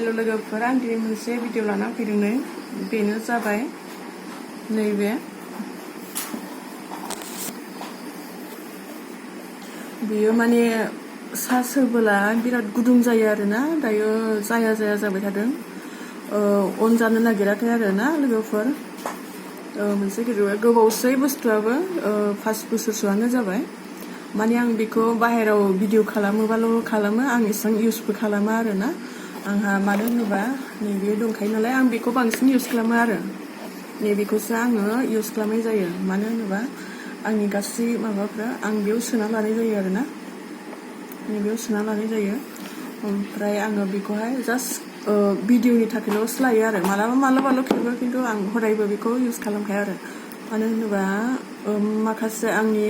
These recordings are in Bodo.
हेलो लोगोफोर आं दिनै मोनसे भिडिअ लाना फैदों नै बेनो जाबाय नैबे बियो माने सा सोरबोला बिराद गुदुं जायो आरोना दायो जाया जाबाय थादों अन जानो नागिराखै आरोना लोगोफोर मोनसे गोबावसै बुस्थुआबो 5 बोसोरसोआनो जाबाय माने आं बेखौ बाहेराव भिडिअ खालामोबाल' खालामो आं एसेबां इउजबो खालामा आरोना आंहा मानो होनोबा नैबे दंखायो नालाय आं बेखौ बांसिन इउज खालामो आरो नैबेखौसो आङो इउज खालामनाय जायो मानो होनोबा आंनि गासै माबाफ्रा आं बेयाव सोना लानाय जायो आरोना नैबेयाव सोना लानाय जायो ओमफ्राय आङो बेखौहाय जास्ट भिडिअनि थाखायल'सो लायो आरो मालाबाल' खेबो खिन्थु आं हदायबो बेखौ इउज खालामखाया आरो मानो होनोबा माखासे आंनि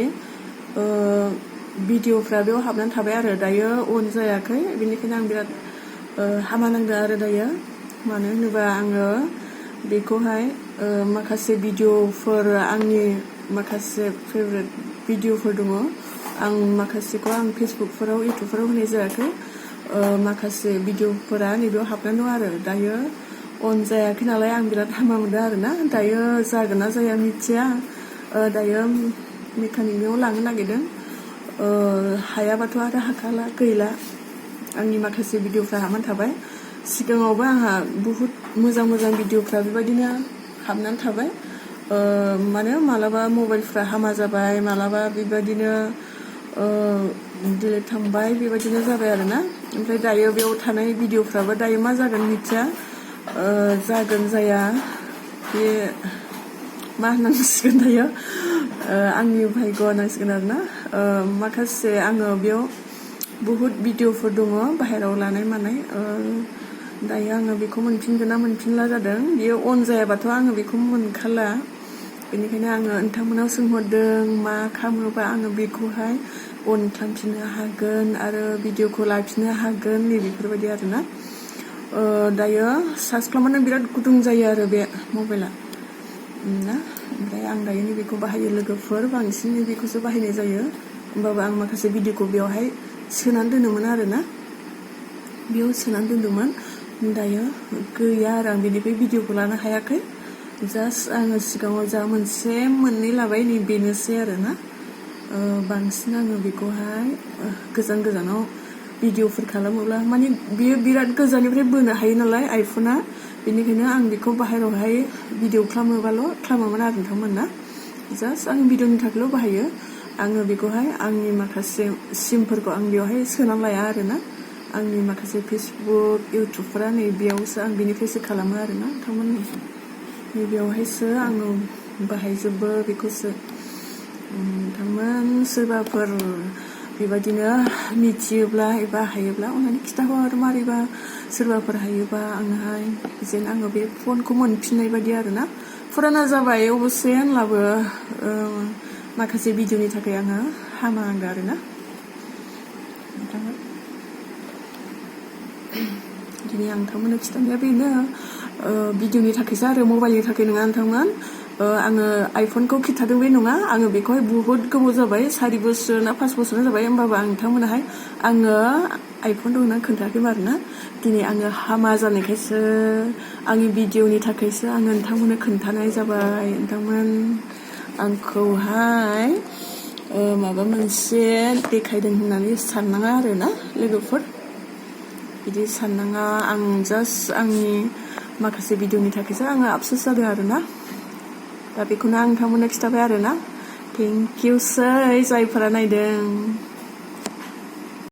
भिडिअफ्रा बेयाव हाबनानै थाबाय आरो दायो अन जायाखै बेनिखायनो आं बिराद हामा नांदों आरो दायो मानो होनोबा आङो बेखौहाय माखासे भिडिअफोर आंनि माखासे फेभरेट भिडिअफोर दङ आं माखासेखौ आं फेसबुकफोराव इउटुबफोराव होनाय जायाखै माखासे भिडिअफोरा नैबेयाव हाबनानै दं आरो दायो अन जायाखै नालाय आं बिराद हामा मोनदों आरोना दायो जागोन ना जाया मिथिया दायो मेकानिकनियाव लांनो नागिरदों हायाबाथ' आरो हाखाला गैला आंनि माखासे भिडिअफ्रा हाबनानै थाबाय सिगाङावबो आंहा बुहुत मोजां भिडिअफ्रा बेबायदिनो हाबनानै थाबाय माने मालाबा मबाइलफ्रा हामा जाबाय मालाबा बेबायदिनो डिलेट थांबाय बेबायदिनो जाबाय आरोना ओमफ्राय दायो बेयाव थानाय भिडिअफ्राबो दायो मा जागोन मिथिया जागोन जाया बे मा होननांसिगोन दायो आंनि भाग्य होननांसिगोन आरोना माखासे आङो बेयाव बुहुत भिडिअफोर दङ बाहेरायाव लानाय मानाय दायो आङो बेखौ मोनफिनगोन ना मोनफिनला जादों बियो अन जायाबाथ' आङो बेखौ मोनखाला बेनिखायनो आङो नोंथांमोनाव सोंहरदों मा खालामोबा आङो बेखौहाय अन खालामफिननो हागोन आरो भिडिअखौ लाफिननो हागोन नैबेफोरबायदि आरोना दायो सार्च खालामबानो बिराद गुदुं जायो आरो बे मबाइला ना ओमफ्राय आं दायो नैबेखौ बाहायो लोगोफोर बांसिन नैबेखौसो बाहायनाय जायो होमबाबो आं माखासे भिडिअखौ बेवहाय सोनानै दोनोमोन आरोना बेयाव सोनानै दोनदोंमोन दायो गैया आरो आं बेनिफ्राय भिडिअखौ लानो हायाखै जास्ट आङो सिगाङाव जा मोनसे मोननै लाबाय नै बेनोसै आरोना बांसिन आङो बेखौहाय गोजानाव भिडिअफोर खालामोब्ला माने बियो बिराद गोजाननिफ्राय बोनो हायो नालाय आइफना बेनिखायनो आं बेखौ बाहेरायावहाय भिडिअ खालामोमोन आरो नोंथांमोना जास्ट आं भिडिअनि थाखायल' बाहायो आङो बेखौहाय आंनि माखासे सिमफोरखौ आं बेवहाय सोनानै लाया आरोना आंनि माखासे फेसबुक इउटुबफोरा नै बेयावसो आं बेनिफ्रायसो खालामो आरोना नोंथांमोननि नैबेयावहायसो आङो बाहायजोबो बेखौसो नोंथांमोन सोरबाफोर बेबायदिनो मिथियोब्ला एबा हायोब्ला अननानै खिन्थाहर मारैबा सोरबाफोर हायोबा आंनोहाय जेन आङो बे फनखौ मोनफिननाय बायदि आरोना फुराना जाबाय अबस्से होनब्लाबो माखासे भिडिअनि थाखाय आङो हामा नांदों आरोना दिनै आं नोंथांमोननो खिन्थानाया बेनो भिडिअनि थाखायसो आरो मबाइलनि थाखाय नङा नोंथांमोन आङो आइफनखौ खिन्थादों बे नङा आङो बेखौहाय बुहुत गोबाव जाबाय 4 बोसोर ना 5 बोसोर जाबाय होमबाबो आं नोंथांमोनाहाय आङो आइफन दं होननानै खोन्थायाखैमोन आरोना दिनै आङो हामा जानायखायसो आंनि भिडिअनि थाखायसो आङो नोंथांमोननो खोन्थानाय जाबाय नोंथांमोन आंखौहाय माबा मोनसे देखायदों होननानै साननाङा आरोना लोगोफोर बिदि साननाङा आं जास्ट आंनि माखासे भिडिअनि थाखायसो आङो आफसोस जादों आरोना दा बेखौनो आं नोंथांमोननो खिन्थाबाय आरोना थेंक इउ सै जायफोरा नायदों